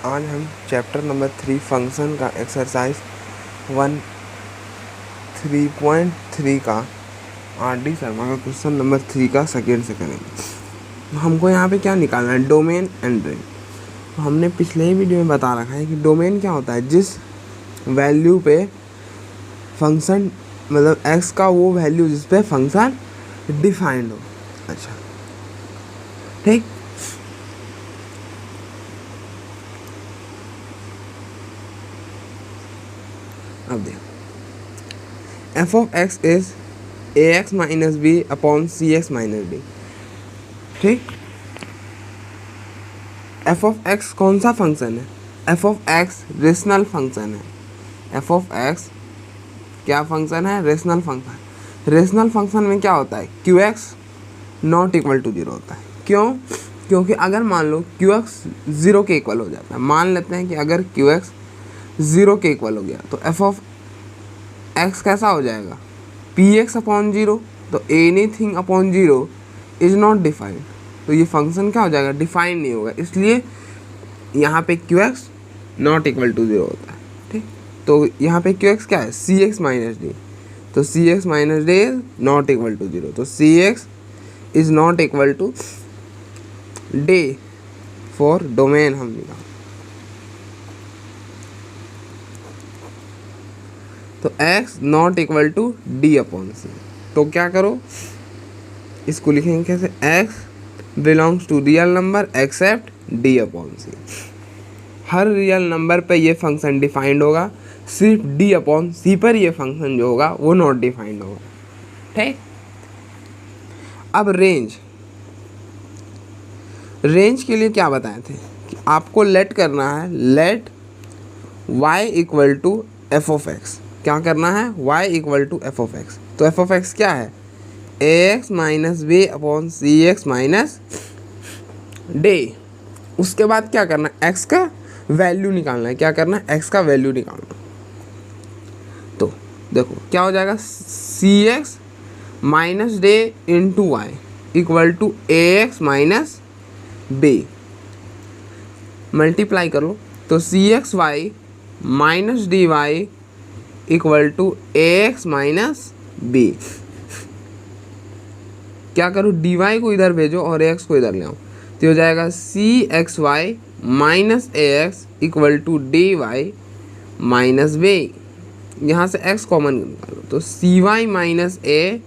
आज हम chapter number 3 function का एक्सरसाइज 1 3.3 का आर.डी. शर्मा का क्वेश्चन नंबर 3 का सेकेंड से करेंगे। हमको यहाँ पे क्या निकालना है, डोमेन एंड रेंज। तो हमने पिछले ही वीडियो में बता रखा है कि डोमेन क्या होता है, जिस वैल्यू पे फंक्शन मतलब एक्स का वो वैल्यू जिस पे फंक्शन डिफाइंड हो। अच्छा ठीक, अब देखो f of x is a x minus b upon c x minus d. ठीक, एफ ऑफ एक्स कौन सा फंक्शन है? F of x rational function है। एफ ऑफ एक्स क्या फंक्शन है? Rational function. रेशनल फंक्शन में क्या होता है, q x not equal to zero होता है। क्यों? क्योंकि अगर मान लो क्यू एक्स ज़ीरो के इक्वल हो जाता है, मान लेते हैं कि अगर क्यू एक्स ज़ीरो के इक्वल हो गया तो एफ ऑफ एक्स कैसा हो जाएगा, पी एक्स अपॉन जीरो। तो any thing upon zero is not defined, तो ये फंक्शन क्या हो जाएगा, डिफाइंड नहीं होगा। इसलिए यहाँ पे q x not equal to zero होता है। ठीक, तो यहाँ पे क्यू एक्स क्या है, सी एक्स माइनस डी। तो c x minus d is not equal to zero, तो c x is not equal to d for domain हम निकाल। तो x not equal to d upon c. तो क्या करो, इसको लिखेंगे कैसे, x belongs to real number except d upon c. हर रियल नंबर पे ये फंक्शन डिफाइंड होगा, सिर्फ डी अपॉन सी पर ये फंक्शन जो होगा वो नॉट डिफाइंड होगा। ठीक, अब रेंज। रेंज के लिए क्या बताए थे कि आपको लेट करना है, let y equal to f of x. क्या करना है, y equal to f of x. तो एफ ऑफ एक्स क्या है, a x minus b upon c x minus d. उसके बाद क्या करना है, x का वैल्यू निकालना है। क्या करना है, x का वैल्यू निकालना। तो देखो क्या हो जाएगा, c x minus d into y equal to a x minus b. Multiply कर लो, तो c x y minus d y equal to a x minus b. क्या करो, डी वाई को इधर भेजो और ए एक्स को इधर ले आओ, तो हो जाएगा c x y minus a x equal to d y minus b. यहाँ से x कॉमन निकालो, तो c y minus a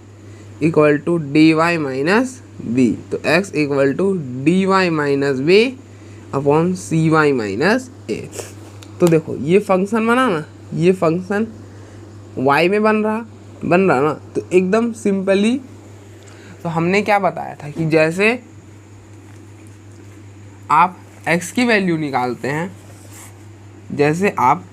equal to d y minus b. तो x equal to d y minus b upon c y minus a. तो देखो ये function बना ना, ये फंक्शन y में बन रहा ना, तो एकदम सिंपली। तो हमने क्या बताया था कि जैसे आप x की वैल्यू निकालते हैं, जैसे आप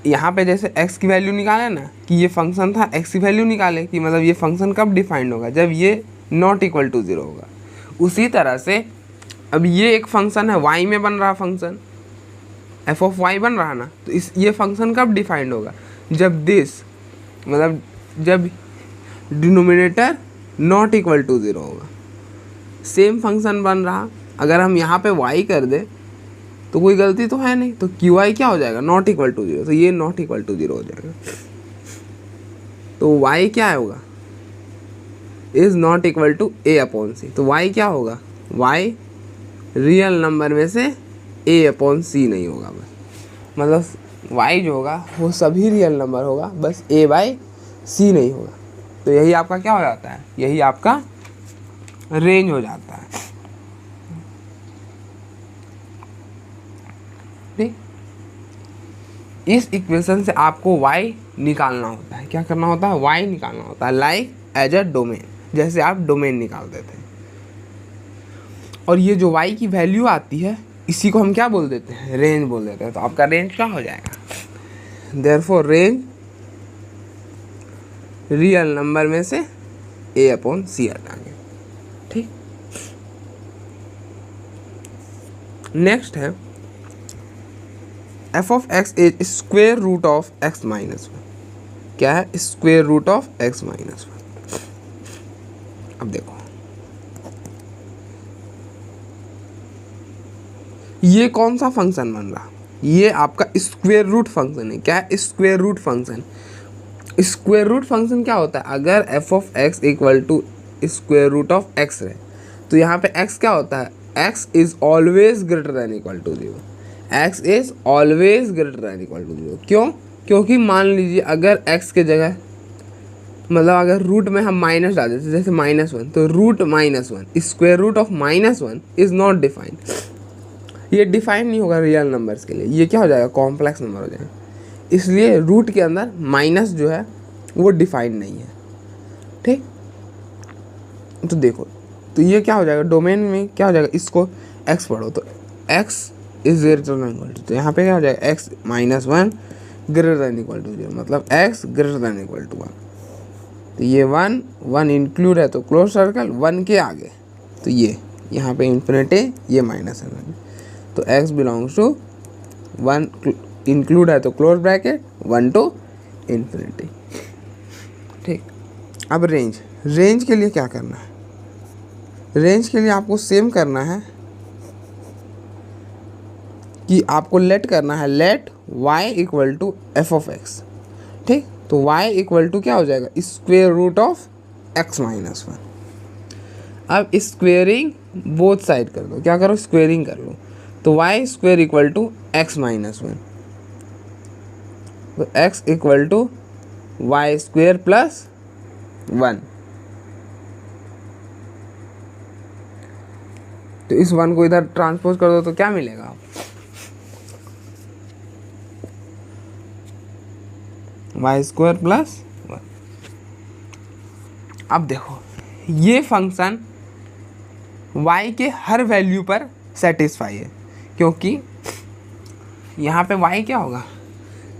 यहाँ पे जैसे x की वैल्यू निकाले ना, कि ये फंक्शन था, x की वैल्यू निकाले कि मतलब ये फंक्शन कब डिफाइंड होगा, जब ये नॉट इक्वल टू ज़ीरो होगा। उसी तरह से अब ये एक फंक्शन है, y में बन रहा फंक्शन एफ ऑफ वाई बन रहा ना, तो इस ये फंक्शन कब डिफाइंड होगा, जब दिस मतलब जब denominator not equal to zero होगा। सेम फंक्शन बन रहा, अगर हम यहाँ पे y कर दे तो कोई गलती तो है नहीं, तो क्यू आई क्या हो जाएगा, नॉट इक्वल टू जीरो। तो ये नॉट इक्वल टू जीरो हो जाएगा, तो y क्या होगा, is not equal to a upon c. तो y क्या होगा, y रियल नंबर में से a अपॉन सी नहीं होगा, बस मतलब y जो होगा वो सभी रियल नंबर होगा, बस a बाई सी नहीं होगा। तो यही आपका क्या हो जाता है, यही आपका रेंज हो जाता है। ठीक, इस इक्वेशन से आपको y निकालना होता है। क्या करना होता है, y निकालना होता है, लाइक एज अ डोमेन, जैसे आप डोमेन निकालते थे। और ये जो y की वैल्यू आती है, इसी को हम क्या बोल देते हैं, रेंज बोल देते हैं। तो आपका रेंज क्या हो जाएगा, देयरफॉर रेंज रियल नंबर में से a अपॉन सी हटाएंगे। ठीक, नेक्स्ट है f of x is square root of x minus one. क्या है, square root of x minus one. अब देखो ये कौन सा फंक्शन बन रहा, ये आपका स्क्वायर रूट फंक्शन है। क्या है? Square root function. Square root function क्या होता है? अगर f of x equal to square root of x है तो यहाँ पे एक्स क्या होता है? X is always greater than equal to 0। X is always greater than equal to 0। क्यों? क्योंकि मान लीजिए अगर एक्स के जगह मतलब अगर रूट में हम माइनस डाल देते जैसे -1, तो root -1 square root of -1 is not defined. ये डिफाइन नहीं होगा रियल नंबर्स के लिए, ये क्या हो जाएगा? कॉम्प्लेक्स नंबर हो जाएगा। इसलिए रूट के अंदर माइनस जो है वो डिफाइन नहीं है। ठीक, तो देखो, तो ये क्या हो जाएगा? डोमेन में क्या हो जाएगा? इसको x पढ़ो तो x is greater than equal to, तो यहाँ पे क्या हो जाएगा? x -1 greater than equal to 0, मतलब x greater than equal to 1। तो ये 1 इंक्लूड है तो क्लोज सर्कल 1 के आगे, तो ये यहाँ पे इन्फिनिटी, ये माइनस है, तो x बिलोंग्स टू 1 इंक्लूड है तो क्लोज ब्रैकेट 1 टू इन्फिनिटी। ठीक, अब रेंज के लिए क्या करना है? रेंज के लिए आपको सेम करना है कि आपको लेट करना है, let y equal to f of x. ठीक, तो y इक्वल टू क्या हो जाएगा? Square root of x -1। अब स्क्वेयरिंग बोथ साइड कर दो, क्या करो? स्क्वेयरिंग कर लो, तो y square equal to x -1, तो x equal to y square plus 1। तो इस 1 को इधर ट्रांसपोज कर दो तो क्या मिलेगा? y square plus 1। अब देखो, ये फंक्शन y के हर वैल्यू पर सेटिस्फाई है, क्योंकि यहाँ पे y क्या होगा?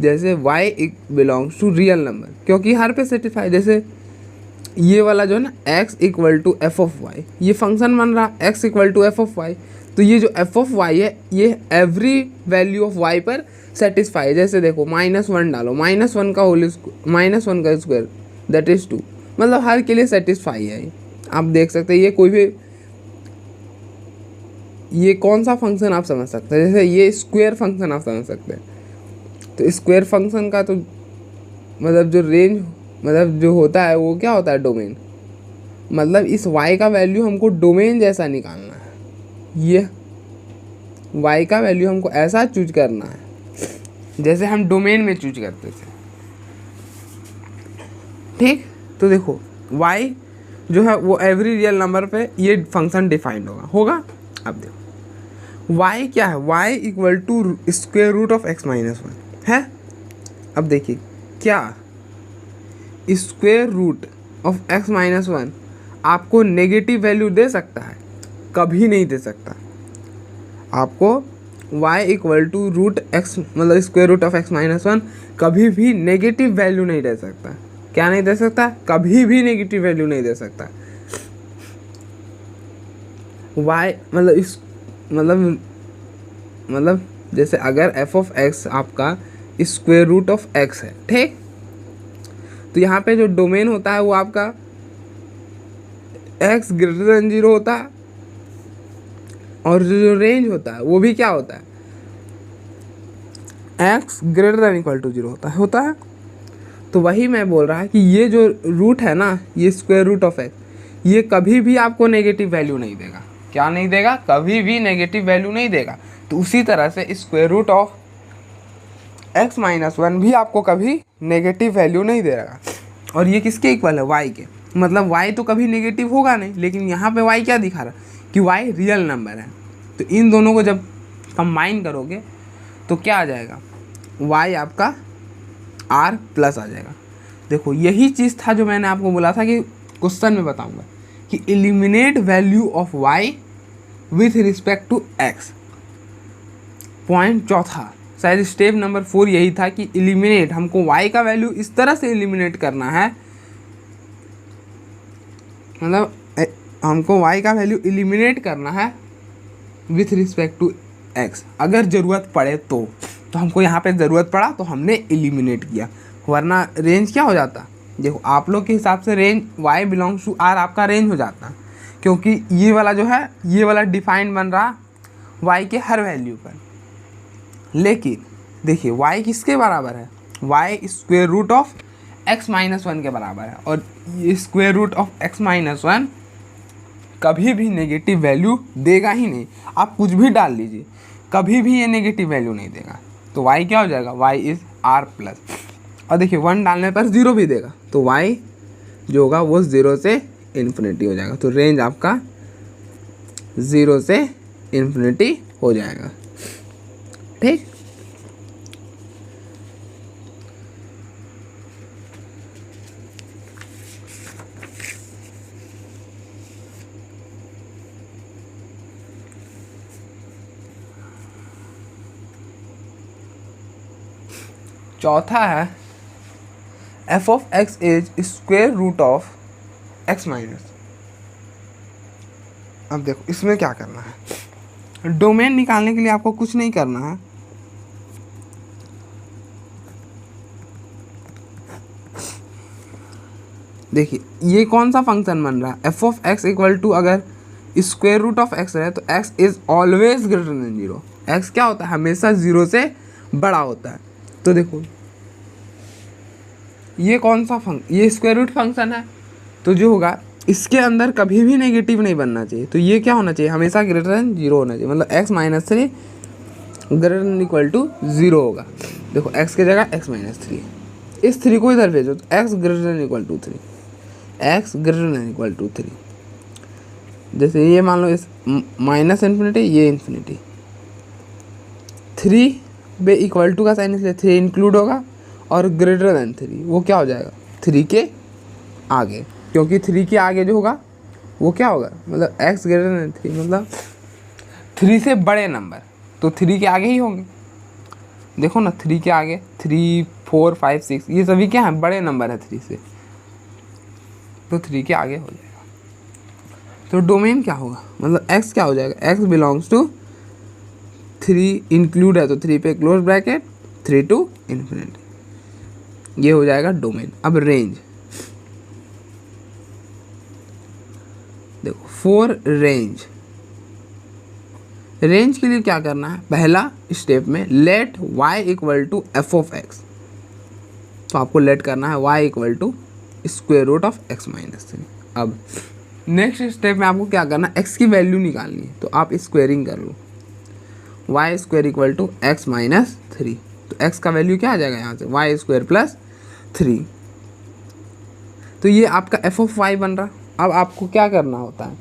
जैसे y belongs to real number, क्योंकि हर पे सेटिस्फाई। जैसे ये वाला जो है ना x equal to f of y, ये फंक्शन बन रहा x equal to f of y, तो ये जो एफ ऑफ वाई है ये एवरी वैल्यू ऑफ y पर सेटिस्फाई है। जैसे देखो -1 डालो, -1 का होल -1 का स्क्वायर दैट इज 2, मतलब हर के लिए सेटिस्फाई है। आप देख सकते हैं ये कोई भी, ये कौन सा फंक्शन आप समझ सकते हैं? जैसे ये स्क्वायर फंक्शन आप समझ सकते हैं, तो स्क्वायर फंक्शन का तो मतलब जो रेंज मतलब जो होता है वो क्या होता है? डोमेन। मतलब इस y का वैल्यू हमको डोमेन जैसा निकालना है, ये y का वैल्यू हमको ऐसा चूज करना है जैसे हम डोमेन में चूज करते थे। ठीक, तो देखो y जो है वो एवरी रियल नंबर पे ये फंक्शन डिफाइंड होगा। अब देखो y क्या है? y equal to square root of x -1 है। अब देखिए क्या स्क्वायर रूट ऑफ x -1 आपको नेगेटिव वैल्यू दे सकता है? कभी नहीं दे सकता। आपको y equal to root x मतलब स्क्वायर रूट ऑफ x -1 कभी भी नेगेटिव वैल्यू नहीं दे सकता। क्या नहीं दे सकता? कभी भी नेगेटिव वैल्यू नहीं दे सकता। y मतलब इस मतलब जैसे अगर f ऑफ x आपका स्क्वायर रूट ऑफ x है, ठीक, तो यहाँ पे जो डोमेन होता है वो आपका x ग्रेटर देन 0 होता है, और जो रेंज होता है वो भी क्या होता है? x greater than equal to 0 होता है। तो वही मैं बोल रहा है कि ये जो रूट है ना, ये स्क्वायर रूट ऑफ x, ये कभी भी आपको नेगेटिव वैल्यू नहीं देगा। क्या नहीं देगा? कभी भी नेगेटिव वैल्यू नहीं देगा। तो उसी तरह से स्क्वायर रूट ऑफ x -1 भी आपको कभी नेगेटिव वैल्यू नहीं देगा। और ये किसके इक्वल है? y के। मतलब y तो कभी नेगेटिव होगा नहीं, लेकिन यहाँ पे y क्या दिखा रहा है कि y रियल नंबर है। तो इन दोनों को जब कंबाइन करोगे तो क्या आ जाएगा? y आपका r प्लस आ जाएगा। देखो यही चीज़ था जो मैंने आपको बोला था कि क्वेश्चन में बताऊंगा कि eliminate value of y with respect to x। Point चौथा, शायद स्टेप नंबर 4 यही था कि एलिमिनेट, हमको y का वैल्यू इस तरह से एलिमिनेट करना है, मतलब हमको y का वैल्यू एलिमिनेट करना है विथ रिस्पेक्ट टू x। अगर ज़रूरत पड़े तो हमको यहाँ पे ज़रूरत पड़ा तो हमने एलिमिनेट किया, वरना रेंज क्या हो जाता? देखो आप लोग के हिसाब से range y belongs to r आपका रेंज हो जाता, क्योंकि ये वाला जो है ये वाला डिफाइंड बन रहा y के हर वैल्यू पर। लेकिन देखिए y किसके बराबर है, y square root of x minus 1 के बराबर है, और ये square root of x minus 1 कभी भी नेगेटिव वैल्यू देगा ही नहीं। आप कुछ भी डाल लीजिए, कभी भी ये नेगेटिव वैल्यू नहीं देगा। तो y क्या हो जाएगा, y इज़ r प्लस, और देखिए 1 डालने पर 0 भी देगा, तो y जो होगा वो 0 से इन्फिनिटी हो जाएगा। तो रेंज आपका 0 से इन्फिनिटी हो जाएगा। ठीक, चौथा है f of x is square root of x minus. अब देखो इसमें क्या करना है, डोमेन निकालने के लिए आपको कुछ नहीं करना है। देखिए ये कौन सा फंक्शन बन रहा है, f of x equal to, अगर स्क्वायर रूट ऑफ x है तो x is always greater than 0। x क्या होता है, हमेशा 0 से बड़ा होता है। तो देखो ये कौन सा ये स्क्वायर रूट फंक्शन है, तो जो होगा इसके अंदर कभी भी नेगेटिव नहीं बनना चाहिए। तो ये क्या होना चाहिए, हमेशा ग्रेटर देन 0 होना चाहिए, मतलब x minus 3 greater than equal to 0 होगा। देखो x की जगह x माइनस 3, इस 3 को इधर भेजो तो x greater than equal to 3, x greater than equal to 3। जैसे ये मान लो इस माइनस इन्फिनिटी, ये इन्फिनिटी, 3 बे इक्वल टू का साइन, इसलिए 3 इंक्लूड होगा, और ग्रेटर देन 3 वो क्या हो जाएगा 3 के आगे, क्योंकि 3 के आगे जो होगा वो क्या होगा, मतलब x ग्रेटर देन 3 मतलब 3 से बड़े नंबर, तो 3 के आगे ही होंगे। देखो ना 3 के आगे 3, 4, 5, 6 ये सभी क्या है, बड़े नंबर है 3 से, तो 3 के आगे हो जाएगा। तो डोमेन क्या होगा, मतलब x क्या हो जाएगा, x बिलोंग्स टू 3 इंक्लूड है तो 3 पे क्लोज ब्रैकेट 3 टू इन्फिनिटी, ये हो जाएगा डोमेन। अब रेंज देखो, फॉर रेंज के लिए क्या करना है, पहला स्टेप में let y equal to f of x, तो आपको लेट करना है y equal to square root of x minus 3। अब नेक्स्ट स्टेप में आपको क्या करना है, x की वैल्यू निकालनी है, तो आप स्क्वायरिंग कर लो, y square equal to x minus 3, तो x का वैल्यू क्या आ जाएगा यहाँ से, y स्क्वायर प्लस 3, तो ये आपका f ऑफ y बन रहा। अब आपको क्या करना होता है,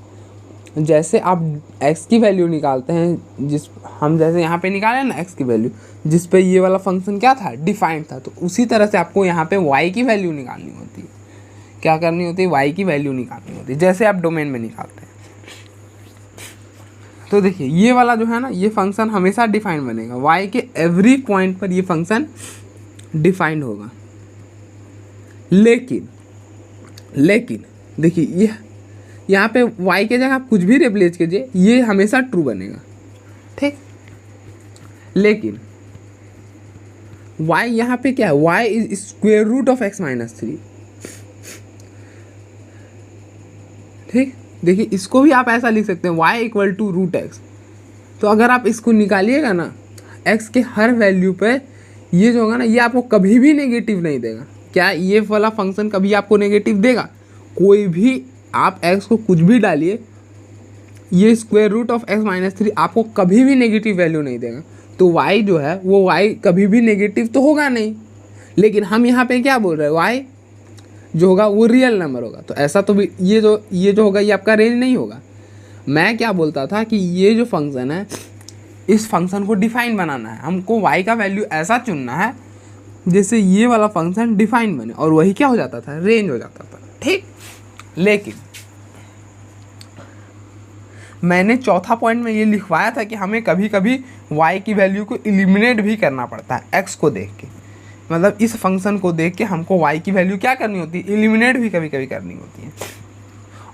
जैसे आप x की वैल्यू निकालते हैं, जैसे यहाँ पे निकाले ना x की वैल्यू, जिस पे ये वाला फंक्शन क्या था, डिफाइंड था, तो उसी तरह से आपको यहाँ पे y की वैल्यू निकालनी होती है। क्या करनी होती है, y की वैल्यू निकालनी होती है, जैसे आप डोमेन में निकालते हैं। तो देखिए ये वाला जो है ना, ये फंक्शन हमेशा डिफाइंड बनेगा, y के एवरी पॉइंट पर ये फंक्शन डिफाइंड होगा। लेकिन देखिए ये यहाँ पे y के जगह आप कुछ भी रिप्लेस कीजिए, ये हमेशा ट्रू बनेगा, ठीक। लेकिन y यहाँ पे क्या है, y is square root of x minus 3, ठीक। देखिए इसको भी आप ऐसा लिख सकते हैं, y equal to root x. तो अगर आप इसको निकालिएगा ना, x के हर वैल्यू पे ये जो होगा ना, ये आपको कभी भी नेगेटिव नहीं देगा। क्या ये वाला फंक्शन कभी आपको नेगेटिव देगा, कोई भी आप x को कुछ भी डालिए, ये square root of x minus 3 आपको कभी भी नेगेटिव वैल्यू नहीं देगा। तो y जो है वो y कभी भी नेगेटिव तो होगा नहीं, लेकिन हम यहाँ पे क्या बोल रहे हैं, y जो होगा वो रियल नंबर होगा। तो ऐसा तो भी ये जो होगा ये आपका रेंज नहीं होगा। मैं क्या बोलता था कि ये जो फंक्शन है, इस फंक्शन को डिफाइन बनाना है, हमको y का वैल्यू ऐसा चुनना है जैसे ये वाला फंक्शन डिफाइन बने, और वही क्या हो जाता था, रेंज हो जाता था, ठीक। लेकिन मैंने चौथा पॉइंट में ये लिखवाया था कि हमें कभी कभी y की वैल्यू को एलिमिनेट भी करना पड़ता है x को देख के, मतलब इस फंक्शन को देख के हमको y की वैल्यू क्या करनी होती है, एलिमिनेट भी कभी कभी करनी होती है।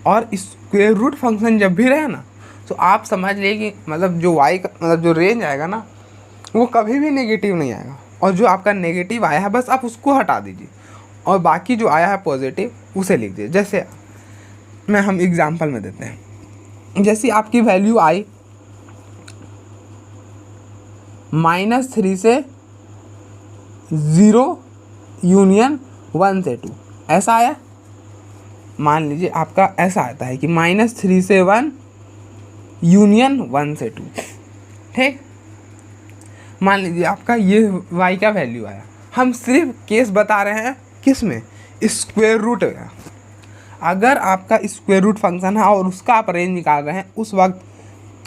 और स्क्वायर रूट फंक्शन जब भी रहे ना, तो आप समझ लिए कि मतलब जो y का मतलब जो रेंज आएगा ना, वो कभी भी नेगेटिव नहीं आएगा, और जो आपका नेगेटिव आया है बस आप उसको हटा दीजिए, और बाकी जो आया है पॉजिटिव उसे लिख दीजिए। जैसे हम एग्जांपल में देते हैं, जैसे आपकी वैल्यू आई -3 से 0 यूनियन 1 से 2, ऐसा आया। मान लीजिए आपका ऐसा आता है कि -3 से 1 यूनियन 1 से 2, ठीक। मान लीजिए आपका ये y का वैल्यू आया। हम सिर्फ केस बता रहे हैं किस में, स्क्वायर रूट में। अगर आपका स्क्वायर रूट फंक्शन है और उसका आप रेंज निकाल रहे हैं, उस वक्त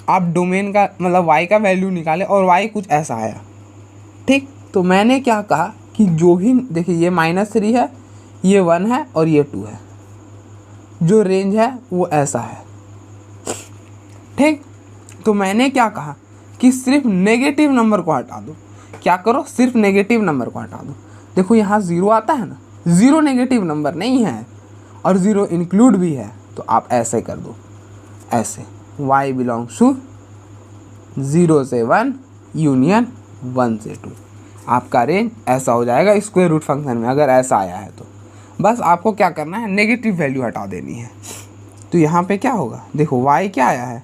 आप डोमेन का मतलब y का वैल्यू निकालें और y कुछ ऐसा आया, ठीक। तो मैंने क्या कहा कि जो भी देखिए ये -3 है, ये 1 है और ये 2 है, जो रेंज है वो ऐसा है, ठीक। तो मैंने क्या कहा कि सिर्फ नेगेटिव नंबर को हटा दो। क्या करो, सिर्फ नेगेटिव नंबर को हटा दो। देखो यहाँ 0 आता है ना, 0 नेगेटिव नंबर नहीं है और 0 इंक्लूड भी है, तो आप ऐसे कर दो, ऐसे y बिलोंग्स टू 0 से 1 यूनियन 1 से 2। आपका रेंज ऐसा हो जाएगा स्क्वायर रूट फंक्शन में, अगर ऐसा आया है तो बस आपको क्या करना है, नेगेटिव वैल्यू हटा देनी है। तो यहाँ पे क्या होगा, देखो y क्या आया है,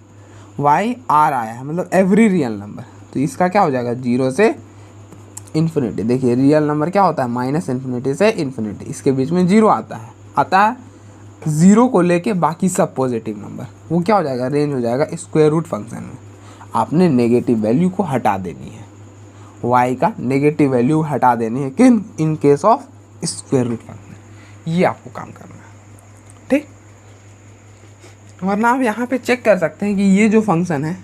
y r आया है, मतलब एवरी रियल नंबर। तो इसका क्या हो जाएगा, 0 से इन्फिनिटी। देखिए रियल नंबर क्या होता है, -∞ से इन्फिनिटी, इसके बीच में 0 आता है 0 को लेके बाकी सब पॉजिटिव नंबर, वो क्या हो जाएगा, रेंज हो जाएगा स्क्वायर रूट फंक्शन में। आपने नेगेटिव वैल्यू को हटा देनी है, y का नेगेटिव वैल्यू हटा देनी है, किन, in case of square root function. ये आपको काम करना है, ठीक। वरना आप यहाँ पे चेक कर सकते हैं कि ये जो फंक्शन है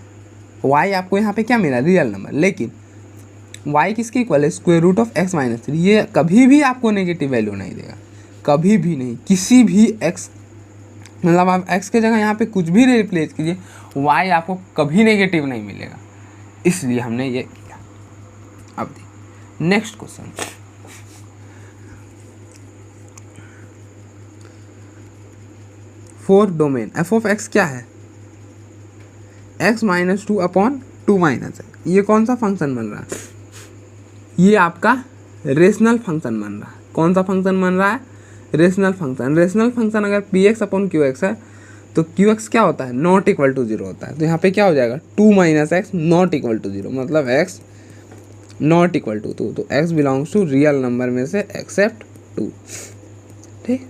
y आपको यहाँ पे क्या मिला, रियल नंबर, लेकिन y किसके इक्वल है, स्क्वायर रूट ऑफ x - 3। ये कभी भी आपको नेगेटिव वैल्यू नहीं देगा, कभी भी नहीं, किसी भी x, मतलब आप x के जगह यहाँ पे कुछ भी रिप्लेस कीजिए, y आपको कभी नेगेटिव नहीं मिलेगा, इसलिए हमने ये किया। अब next question, fourth domain f of x क्या है, x - 2 अपॉन 2 - x। ये कौन सा फंक्शन बन रहा है, ये आपका रेशनल फंक्शन बन रहा है। कौन सा फंक्शन बन रहा है, रेशनल फंक्शन। रेशनल फंक्शन अगर px अपॉन qx है तो qx क्या होता है, नॉट इक्वल टू 0 होता है। तो यहाँ पे क्या हो जाएगा, 2 - x नॉट इक्वल टू 0, मतलब x नॉट इक्वल टू 2। तो x belongs to real number में से एक्सेप्ट 2, ठीक।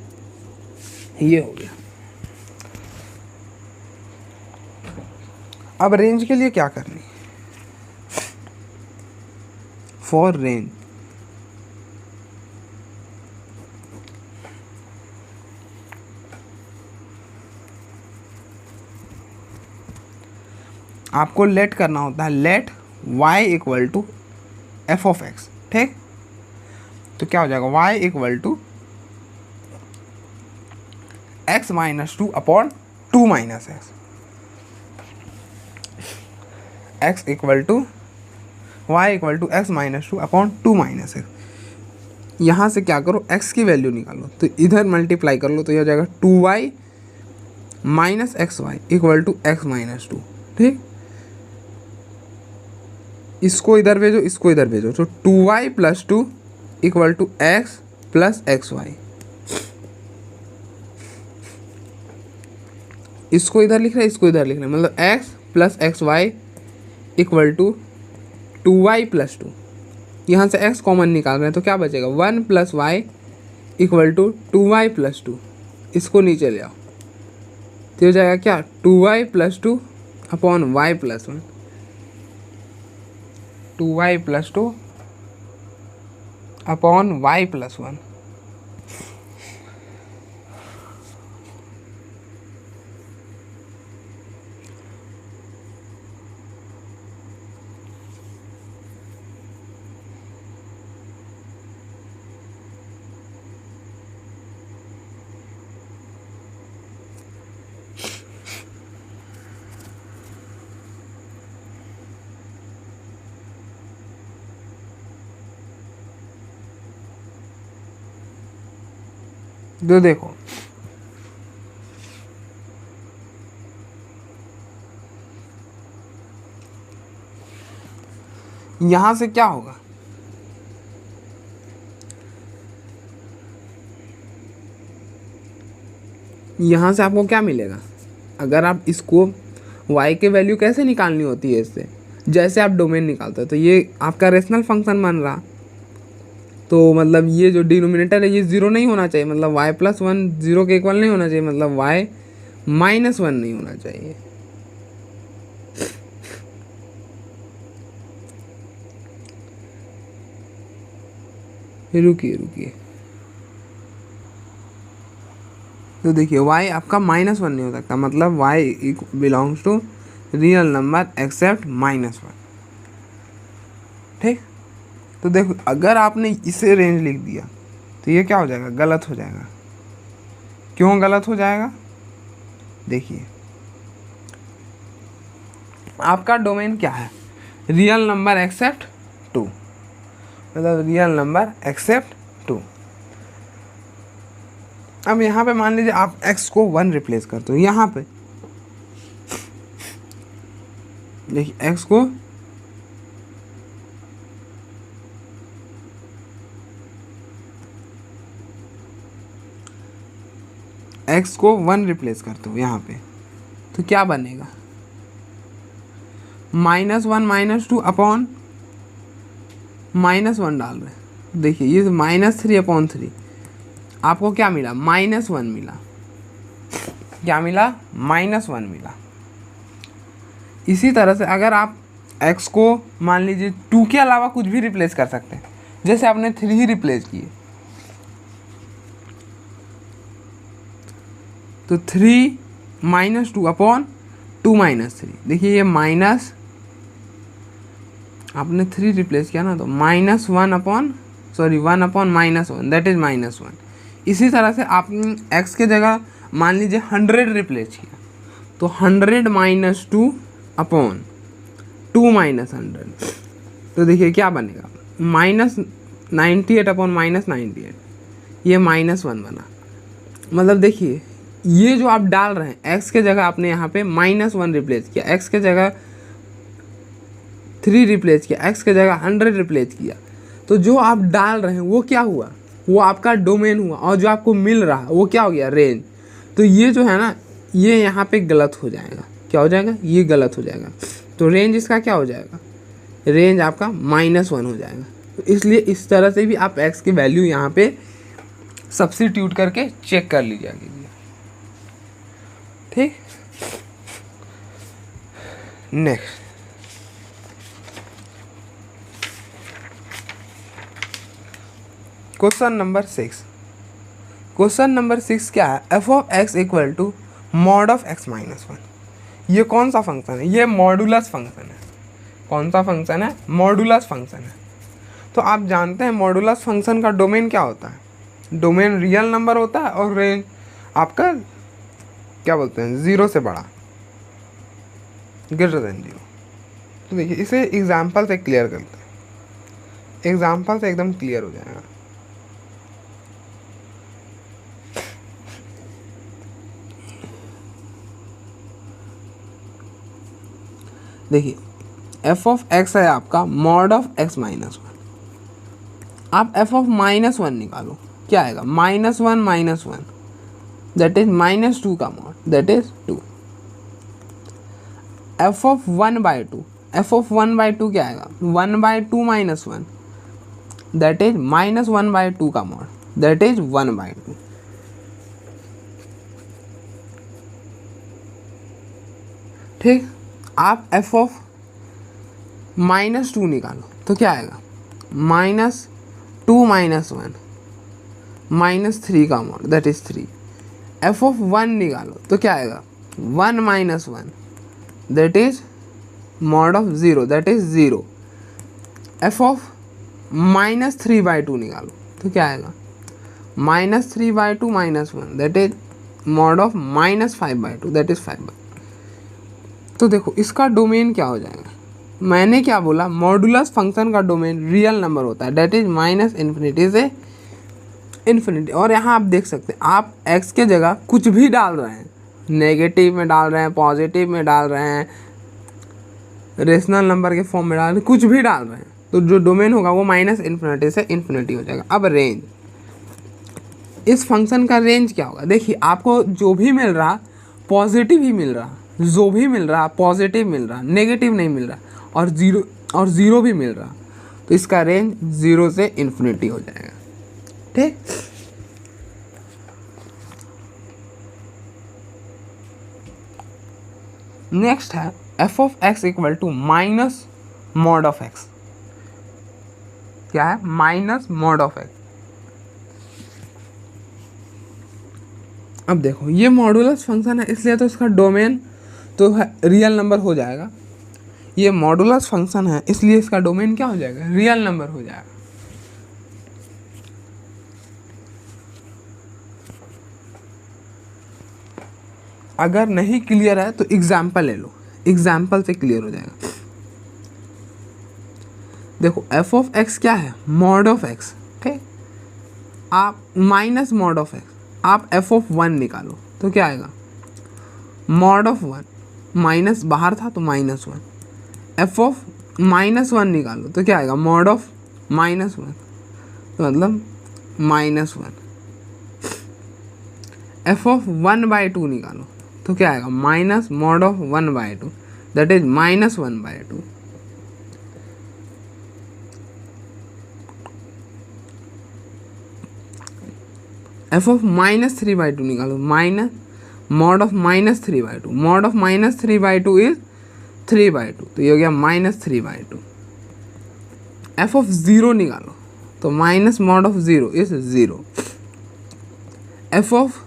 ये हो गया। अब रेंज के लिए क्या करनी, फॉर रेंज आपको लेट करना होता है, let y equal to f of x, ठीक। तो क्या हो जाएगा, y equal to x - 2 upon 2 - x, x equal to y equal to x - 2 upon 2 - x। यहाँ से क्या करो, x की वैल्यू निकालो, तो इधर मल्टीप्लाई कर लो, तो ये हो जाएगा 2y - xy equal to x - 2, ठीक। इसको इधर भेजो, इसको इधर भेजो, तो 2y + 2 equal to x + xy। इसको इधर लिख रहे हैं, इसको इधर लिख रहे हैं, मतलब x + xy equal to 2y + 2। यहाँ से x कॉमन निकाल रहे हैं, तो क्या बचेगा, 1 + y इक्वल टू 2y + 2। इसको नीचे ले आओ, तो हो जाएगा क्या, 2y + 2 upon y + 1, 2y + 2 upon y + 1। जो देखो यहाँ से क्या होगा, यहाँ से आपको क्या मिलेगा, अगर आप इसको y के वैल्यू कैसे निकालनी होती है, इससे जैसे आप डोमेन निकालते हो तो ये आपका रेशनल फंक्शन बन रहा, तो मतलब ये जो डिनोमिनेटर है ये 0 नहीं होना चाहिए, मतलब y+1 0 के इक्वल नहीं होना चाहिए, मतलब y-1 नहीं होना चाहिए। रुकिए, तो देखिए y आपका -1 नहीं हो सकता, मतलब y belongs to real number except -1। ठीक, तो देखो अगर आपने इसे रेंज लिख दिया तो ये क्या हो जाएगा, गलत हो जाएगा। क्यों गलत हो जाएगा, देखिए आपका डोमेन क्या है, रियल नंबर एक्सेप्ट 2, मतलब रियल नंबर एक्सेप्ट 2। अब यहाँ पे मान लीजिए आप x को 1 रिप्लेस करते हो, यहाँ पे देखिए x को 1 रिप्लेस करते हो यहाँ पे, तो क्या बनेगा, -1 -2 अपॉन -1 डाल रहे हैं। देखिए ये -3/3 आपको क्या मिला, -1 मिला। क्या मिला, -1 मिला। इसी तरह से अगर आप x को मान लीजिए 2 के अलावा कुछ भी रिप्लेस कर सकते हैं, जैसे आपने 3 रिप्लेस किए तो 3 -2 अपॉन 2 -3, देखिए ये माइनस आपने 3 रिप्लेस किया ना, तो -1 अपॉन 1 दैट इज -1। इसी तरह से आपने x के जगह मान लीजिए 100 रिप्लेस किया, तो 100 -2 अपॉन 2 -100, तो देखिए क्या बनेगा, -98 अपॉन -98, ये -1 बना। मतलब देखिए ये जो आप डाल रहे हैं x के जगह आपने यहाँ पे -1 रिप्लेस किया, x के जगह 3 रिप्लेस किया, x के जगह 100 रिप्लेस किया, तो जो आप डाल रहे हैं वो क्या हुआ, वो आपका डोमेन हुआ, और जो आपको मिल रहा वो क्या हो गया, रेंज। तो ये जो है ना ये यहाँ पे गलत हो जाएगा, क्या हो जाएगा, ये गलत हो जाएगा। तो रेंज इसका क्या हो जाएगा, रेंज आपका -1 हो जाएगा। तो इसलिए इस तरह से भी आप x की वैल्यू यहाँ पे सब्स्टिट्यूट करके चेक कर लीजिए। ठीक, next question number 6। Question number 6 क्या है, f(x) equal to mod of x -1। ये कौन सा फंक्शन है, ये मॉडुलस फंक्शन है। कौन सा फंक्शन है, मॉडुलस फंक्शन है। तो आप जानते हैं मॉडुलस फंक्शन का डोमेन क्या होता है, डोमेन रियल नंबर होता है और रेंज आपका क्या बोलते हैं, 0 से बड़ा, ग्रेटर देन 0। तो देखिए इसे एग्जाम्पल से क्लियर करते हैं, एग्जाम्पल से एकदम क्लियर हो जाएगा। देखिए f(x) है आपका मॉड ऑफ x -1। आप f(-1) निकालो, क्या आएगा, -1 दैट इज -2 का mod, that is 2। f(1/2), f(1/2) क्या आएगा, 1/2 -1 दैट इज -1/2 का मॉड, दैट इज 1/2। ठीक, आप f(-2) निकालो तो क्या आएगा, -2 -1 -3 का मॉड, दैट इज 3। f(1) निकालो तो क्या आएगा, 1 -1 that is mod of 0, that is 0। f(-3/2) निकालो तो क्या आएगा, -3/2 -1 that is mod of -5/2, that is 5/2। तो देखो इसका डोमेन क्या हो जाएगा, मैंने क्या बोला, मॉडुलस फंक्शन का डोमेन रियल नंबर होता है, दैट इज -∞ से इन्फिनिटी। और यहाँ आप देख सकते हैं आप x के जगह कुछ भी डाल रहे हैं, नेगेटिव में डाल रहे हैं, पॉजिटिव में डाल रहे हैं, रेशनल नंबर के फॉर्म में डाल रहे हैं, कुछ भी डाल रहे हैं, तो जो डोमेन होगा वो -∞ से इन्फिनिटी हो जाएगा। अब रेंज, इस फंक्शन का रेंज क्या होगा, देखिए आपको जो भी मिल रहा पॉजिटिव ही मिल रहा, जो भी मिल रहा पॉजिटिव मिल रहा, नेगेटिव नहीं मिल रहा, और ज़ीरो भी मिल रहा, तो इसका रेंज 0 से इन्फिनिटी हो जाएगा। ठीक, नेक्स्ट है f of x equal to minus mod of x. क्या है? Minus mod of x. अब देखो ये मॉडुलस फंक्शन है, इसलिए तो इसका डोमेन तो है रियल नंबर हो जाएगा। ये मॉडुलस फंक्शन है इसलिए इसका डोमेन क्या हो जाएगा? रियल नंबर हो जाएगा। अगर नहीं क्लियर है तो एग्जाम्पल ले लो, एग्जाम्पल से क्लियर हो जाएगा। देखो एफ ऑफ एक्स क्या है? Mod of x. ठीक, आप माइनस मॉड ऑफ एक्स, आप एफ ऑफ 1 निकालो तो क्या आएगा? मॉड ऑफ 1, माइनस बाहर था तो -1। एफ ऑफ -1 निकालो तो क्या आएगा? मॉड ऑफ -1, तो मतलब -1। एफ ऑफ 1/2 निकालो तो क्या आएगा? Minus mod of 1/2, that is -1/2। F of -3/2 निकालो, minus mod of -3/2, mod of -3/2 is 3/2, तो ये हो गया -3/2। एफ ऑफ 0 निकालो तो minus mod of 0 is 0। F of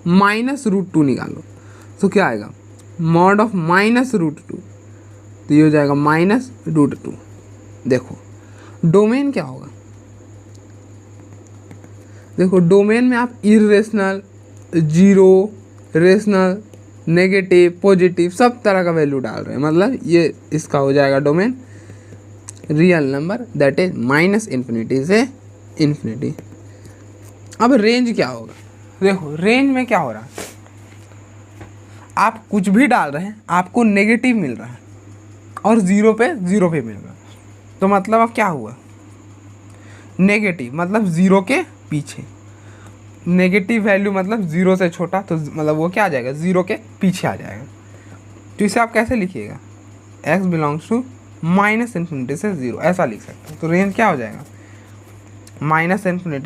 -√2 निकालो तो क्या आएगा? मॉड ऑफ -√2, तो ये हो जाएगा -√2। देखो डोमेन क्या होगा? देखो डोमेन में आप irrational, zero, rational, negative, positive सब तरह का वैल्यू डाल रहे हैं, मतलब ये इसका हो जाएगा domain real number, that is -∞ से इन्फिनिटी। अब रेंज क्या होगा? देखो रेंज में क्या हो रहा है? आप कुछ भी डाल रहे हैं आपको नेगेटिव मिल रहा है और ज़ीरो पे मिल रहा है, तो मतलब अब क्या हुआ? नेगेटिव मतलब ज़ीरो के पीछे, नेगेटिव वैल्यू मतलब ज़ीरो से छोटा, तो मतलब वो क्या आ जाएगा? ज़ीरो के पीछे आ जाएगा। तो इसे आप कैसे लिखिएगा? x बिलोंग्स टू -∞ से 0, ऐसा लिख सकते हैं। तो रेंज क्या हो जाएगा? -∞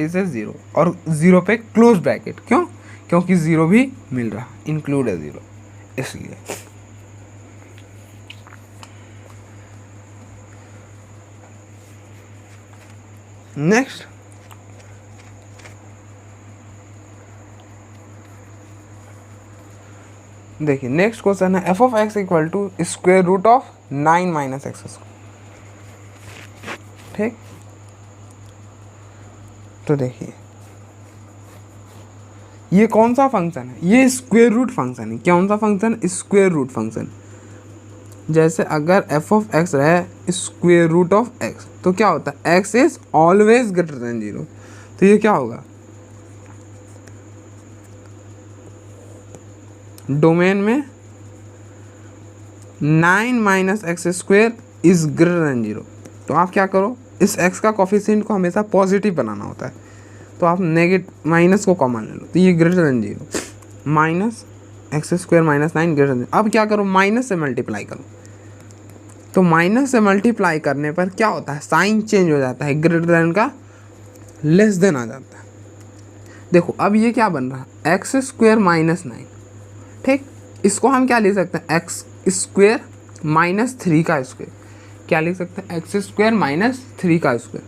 से 0 और 0 पे क्लोज ब्रैकेट। क्यों? क्योंकि 0 भी मिल रहा, इंक्लूड है 0, इसलिए। नेक्स्ट देखिए, नेक्स्ट क्वेश्चन है f of x equal to square root of 9 - x²। ठीक, तो देखिए ये कौन सा फंक्शन है? ये स्क्वायर रूट फंक्शन है। कौन सा फंक्शन? Square root function. जैसे अगर एफ ऑफ एक्स रहे स्क्वायर रूट ऑफ एक्स तो क्या होता है? X is always greater than 0, तो ये क्या होगा? डोमेन में 9 - x² इज ग्रेटर देन 0, तो आप क्या करो? इस x का कोफिशिएंट को हमेशा पॉजिटिव बनाना होता है, तो आप माइनस को कॉमन ले लो, तो ये greater than 0, -x² - 9 greater than. अब क्या करो? माइनस से मल्टीप्लाई करो, तो माइनस से मल्टीप्लाई करने पर क्या होता है? साइन चेंज हो जाता है, ग्रेटर देन का लेस देन आ जाता है। देखो अब ये क्या बन रहा है? x² - 9। ठीक, इसको हम क्या लिख सकते हैं? x² - 3 का स्क्वायर। क्या लिख सकते हैं? x² - 3 का स्क्वायर।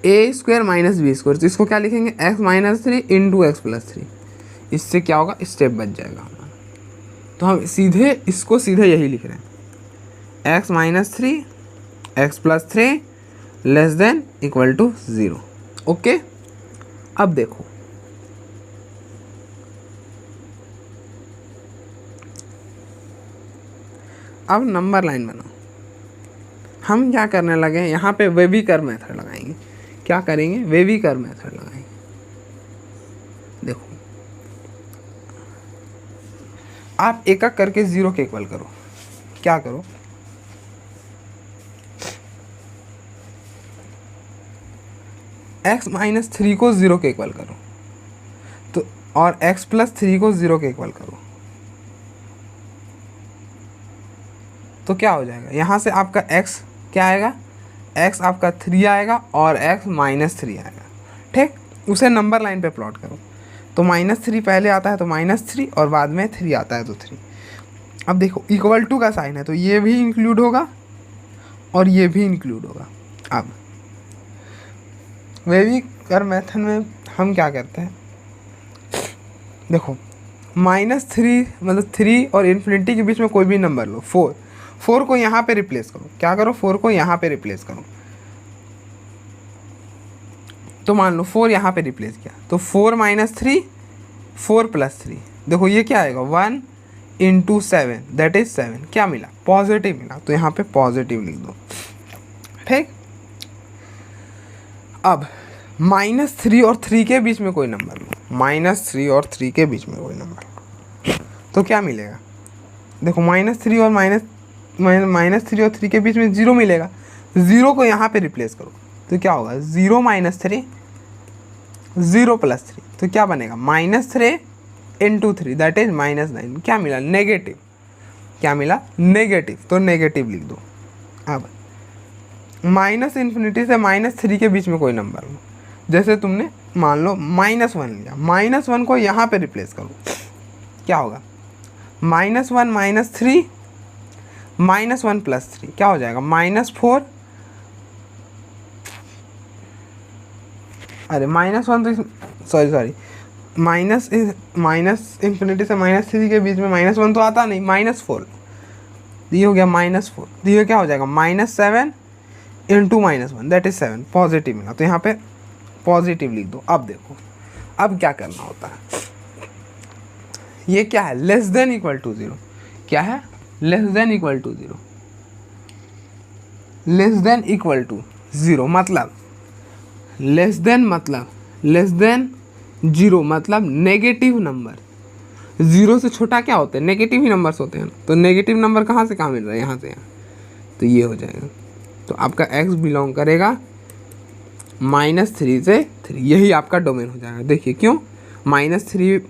a² - b², तो इसको क्या लिखेंगे? x - 3 into x + 3। इससे क्या होगा? स्टेप बच जाएगा हमारा, तो हम सीधे इसको सीधे यही लिख रहे हैं, x - 3 x + 3 less than equal to 0। Okay, अब देखो अब नंबर लाइन बनाओ। हम क्या करने लगे हैं? यहाँ पे वेवी कर्व मेथड लगाएंगे। क्या करेंगे? वेवी कर्व मेथड लगाएंगे। देखो आप एक एक करके 0 के इक्वल करो। क्या करो? x - 3 को 0 के इक्वल करो, तो और x + 3 को 0 के इक्वल करो। तो क्या हो जाएगा, यहाँ से आपका x क्या आएगा, x आपका 3 आएगा और x -3 आएगा। ठीक, उसे नंबर लाइन पे प्लॉट करो तो -3 पहले आता है तो -3 और बाद में 3 आता है तो 3। अब देखो इक्वल टू का साइन है तो ये भी इंक्लूड होगा और ये भी इंक्लूड होगा। अब वेवी कर मेथड में हम क्या करते हैं, देखो -3 मतलब 3 और इन्फिनिटी के बीच में कोई भी नंबर लो, 4 को यहाँ पे रिप्लेस करो। क्या करो, 4 को यहाँ पे रिप्लेस करो। तो मान लो 4 यहाँ पे रिप्लेस किया तो 4 - 3 4 + 3, देखो ये क्या आएगा 1 × 7 दैट इज 7। क्या मिला, पॉजिटिव मिला, तो यहाँ पे पॉजिटिव लिख दो। ठीक, अब -3 और 3 के बीच में कोई नंबर लो, -3 और 3 के बीच में कोई नंबर तो क्या मिलेगा, देखो -3 और -3 और 3 के बीच में 0 मिलेगा। 0 को यहाँ पे रिप्लेस करो तो क्या होगा 0 - 3 0 + 3, तो क्या बनेगा -3 × 3 दैट इज -9। क्या मिला, नेगेटिव। क्या मिला, नेगेटिव, तो नेगेटिव लिख दो। अब -∞ से -3 के बीच में कोई नंबर लो, जैसे तुमने मान लो -1 लिया, -1 को यहाँ पे रिप्लेस करो। क्या होगा -1 - 3 -1 + 3 क्या हो जाएगा -4। अरे -1 तो सॉरी ∞ से -3 के बीच में -1 तो आता नहीं, -4, ये हो गया -4, तो ये क्या हो जाएगा -7 × -1 दैट इज 7, पॉजिटिव मिला, तो यहाँ पे पॉजिटिव लिख दो। अब देखो अब क्या करना होता है, ये क्या है, लेस देन इक्वल टू 0। क्या है, less than equal to 0। Less than equal to 0 मतलब लेस देन 0 मतलब नेगेटिव नंबर। 0 से छोटा क्या होते हैं, नेगेटिव ही नंबर्स होते हैं। तो नेगेटिव नंबर कहाँ से कहाँ मिल रहा है, यहाँ से यहाँ, तो ये हो जाएगा। तो आपका x बिलोंग करेगा -3 से 3, यही आपका डोमेन हो जाएगा। देखिए क्यों, -3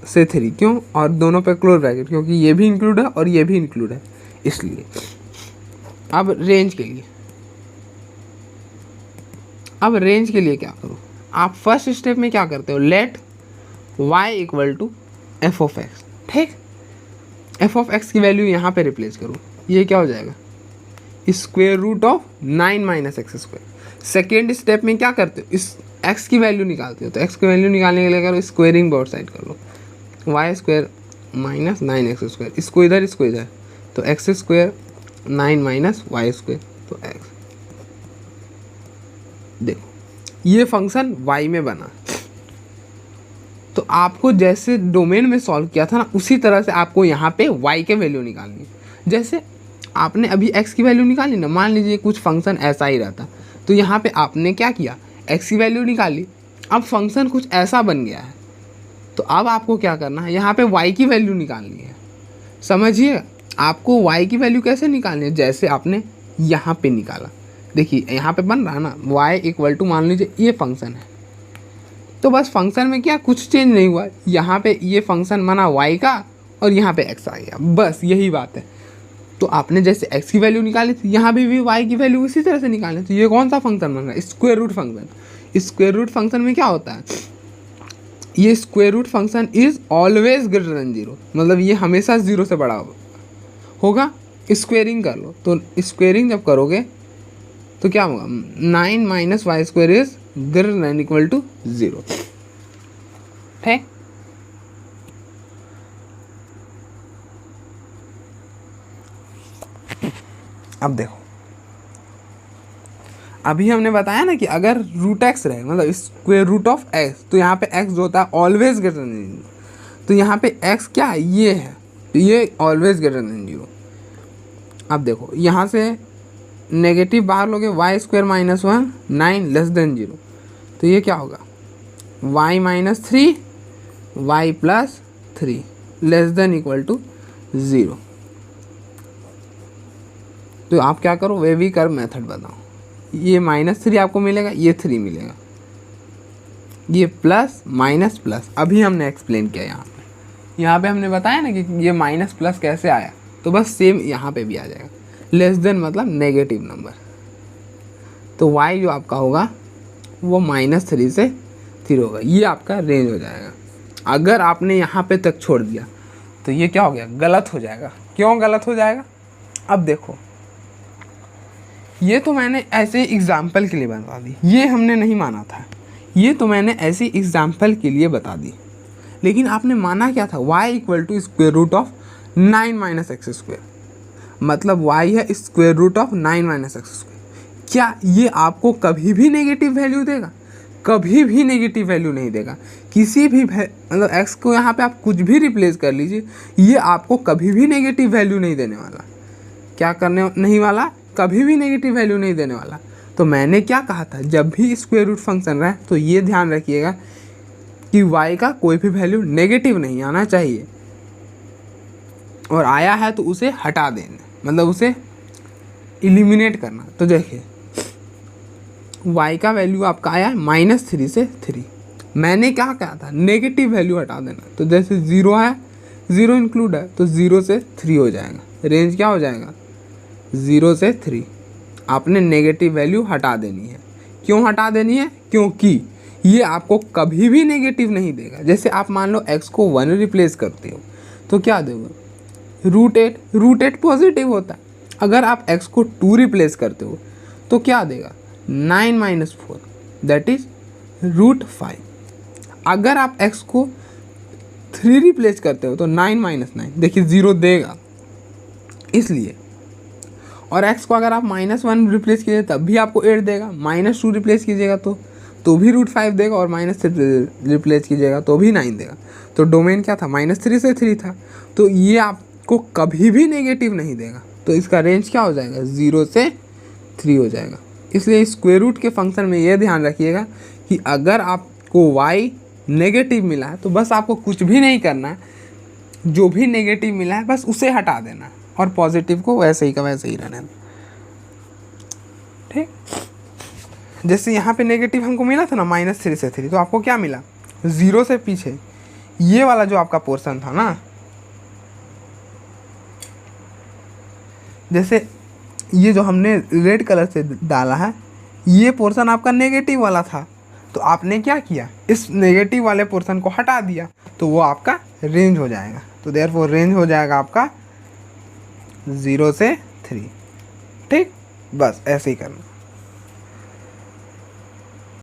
से 3 क्यों, और दोनों पे क्लोज ब्रैकेट, क्योंकि ये भी इंक्लूड है और ये भी इंक्लूड है इसलिए। अब रेंज के लिए क्या करो, आप फर्स्ट स्टेप में क्या करते हो, लेट y = f(x). ठीक, f(x) की वैल्यू यहाँ पे रिप्लेस करो, ये क्या हो जाएगा √9 - x²। सेकेंड स्टेप में क्या करते हो, इस x की वैल्यू निकालते हो, तो x की वैल्यू निकालने के लिए करो स्क्वेयरिंग बोथ साइड कर लो, y² - 9x², इसको इधर तो x² 9 - y², तो x। देखो ये फंक्शन y में बना, तो आपको जैसे डोमेन में सॉल्व किया था ना, उसी तरह से आपको यहाँ पे y के वैल्यू निकालनी है। जैसे आपने अभी x की वैल्यू निकाली ना, मान लीजिए कुछ फंक्शन ऐसा ही रहता, तो यहाँ पे आपने क्या किया, x की वैल्यू निकाली, अब फंक्शन कुछ ऐसा बन गया है, तो अब आपको क्या करना है, यहाँ पे y की वैल्यू निकालनी है। समझिए आपको y की वैल्यू कैसे निकालनी है, जैसे आपने यहाँ पे निकाला, देखिए यहाँ पे बन रहा है ना y = मान लीजिए ये फंक्शन है, तो बस फंक्शन में क्या कुछ चेंज नहीं हुआ, यहाँ पे ये फंक्शन बना y का और यहाँ पे x आ गया, बस यही बात है। तो आपने जैसे x की वैल्यू निकाली थी, यहाँ पे भी y की वैल्यू इसी तरह से निकालें। तो ये कौन सा फंक्शन बन रहा है, square root function. Square root function में क्या होता है, ये square root function is always greater than 0, मतलब ये हमेशा 0 से बड़ा होगा। स्क्वेयरिंग कर लो, तो स्क्वेयरिंग जब करोगे तो क्या होगा, 9 - y² is greater than equal to 0। ठीक, अब देखो अभी हमने बताया ना कि अगर √x रहे, मतलब स्क्वायर रूट ऑफ x, तो यहाँ पे x जो होता है ऑलवेज ग्रेटर देन 0, तो यहाँ पे x क्या है, ये है, तो ये ऑलवेज ग्रेटर देन 0। अब देखो यहाँ से नेगेटिव बाहर लोगे, y² - 1 9 लेस देन 0, तो ये क्या होगा y - 3 y + 3 less than equal to 0। तो आप क्या करो, वेवी कर्व मेथड बताओ, ये -3 आपको मिलेगा, ये 3 मिलेगा, ये प्लस माइनस प्लस। अभी हमने एक्सप्लेन किया यहाँ पे हमने बताया ना कि ये माइनस प्लस कैसे आया, तो बस सेम यहाँ पे भी आ जाएगा। लेस देन मतलब नेगेटिव नंबर, तो y जो आपका होगा वो -3 से 3 होगा। ये आपका रेंज हो जाएगा। अगर आपने यहाँ पे तक छोड़ दिया तो ये क्या हो गया, गलत हो जाएगा। क्यों गलत हो जाएगा, अब देखो, ये तो मैंने ऐसे एग्जाम्पल के लिए बता दी, ये हमने नहीं माना था, ये तो मैंने ऐसे एग्जाम्पल के लिए बता दी। लेकिन आपने माना क्या था, y = square root of 9 - x², मतलब y है स्क्वायर रूट ऑफ 9 - x²। क्या ये आपको कभी भी नेगेटिव वैल्यू देगा, कभी भी नेगेटिव वैल्यू नहीं देगा। किसी भी मतलब x को यहाँ पे आप कुछ भी रिप्लेस कर लीजिए, ये आपको कभी भी नेगेटिव वैल्यू नहीं देने वाला। क्या करने नहीं वाला, कभी भी नेगेटिव वैल्यू नहीं देने वाला। तो मैंने क्या कहा था, जब भी स्क्वायर रूट फंक्शन रहे तो ये ध्यान रखिएगा कि y का कोई भी वैल्यू नेगेटिव नहीं आना चाहिए, और आया है तो उसे हटा देना, मतलब उसे इलिमिनेट करना। तो देखिए y का वैल्यू आपका आया है -3 से 3, मैंने क्या कहा था, नेगेटिव वैल्यू हटा देना। तो जैसे 0 है, 0 इंक्लूड है, तो 0 से 3 हो जाएगा। रेंज क्या हो जाएगा, 0 से 3। आपने नेगेटिव वैल्यू हटा देनी है। क्यों हटा देनी है, क्योंकि ये आपको कभी भी नेगेटिव नहीं देगा। जैसे आप मान लो x को 1 रिप्लेस करते हो तो क्या दोगे, √8 पॉजिटिव होता है। अगर आप x को 2 रिप्लेस करते हो तो क्या देगा, 9 - 4 दैट इज √5। अगर आप x को 3 रिप्लेस करते हो तो 9 - 9 देखिए 0 देगा, इसलिए। और x को अगर आप -1 रिप्लेस कीजिए तब भी आपको 8 देगा, -2 रिप्लेस कीजिएगा तो भी √5 देगा, और -3 रिप्लेस कीजिएगा तो भी 9 देगा। तो डोमेन क्या था, -3 से 3 था, तो ये आपको कभी भी नेगेटिव नहीं देगा। तो इसका रेंज क्या हो जाएगा, 0 से 3 हो जाएगा। इसलिए स्क्वायर रूट के फंक्शन में ये ध्यान रखिएगा कि अगर आपको y नेगेटिव मिला है तो बस आपको कुछ भी नहीं करना है, जो भी नेगेटिव मिला है बस उसे हटा देना, और पॉजिटिव को वैसे ही का वैसे ही रहने देना। ठीक, जैसे यहाँ पे नेगेटिव हमको मिला था ना -3 से 3, तो आपको क्या मिला, 0 से पीछे ये वाला जो आपका पोर्शन था ना, जैसे ये जो हमने रेड कलर से डाला है, ये पोर्शन आपका नेगेटिव वाला था, तो आपने क्या किया, इस नेगेटिव वाले पोर्शन को हटा दिया, तो वो आपका रेंज हो जाएगा। तो देयरफॉर रेंज हो जाएगा आपका 0 से 3। ठीक, बस ऐसे ही करना।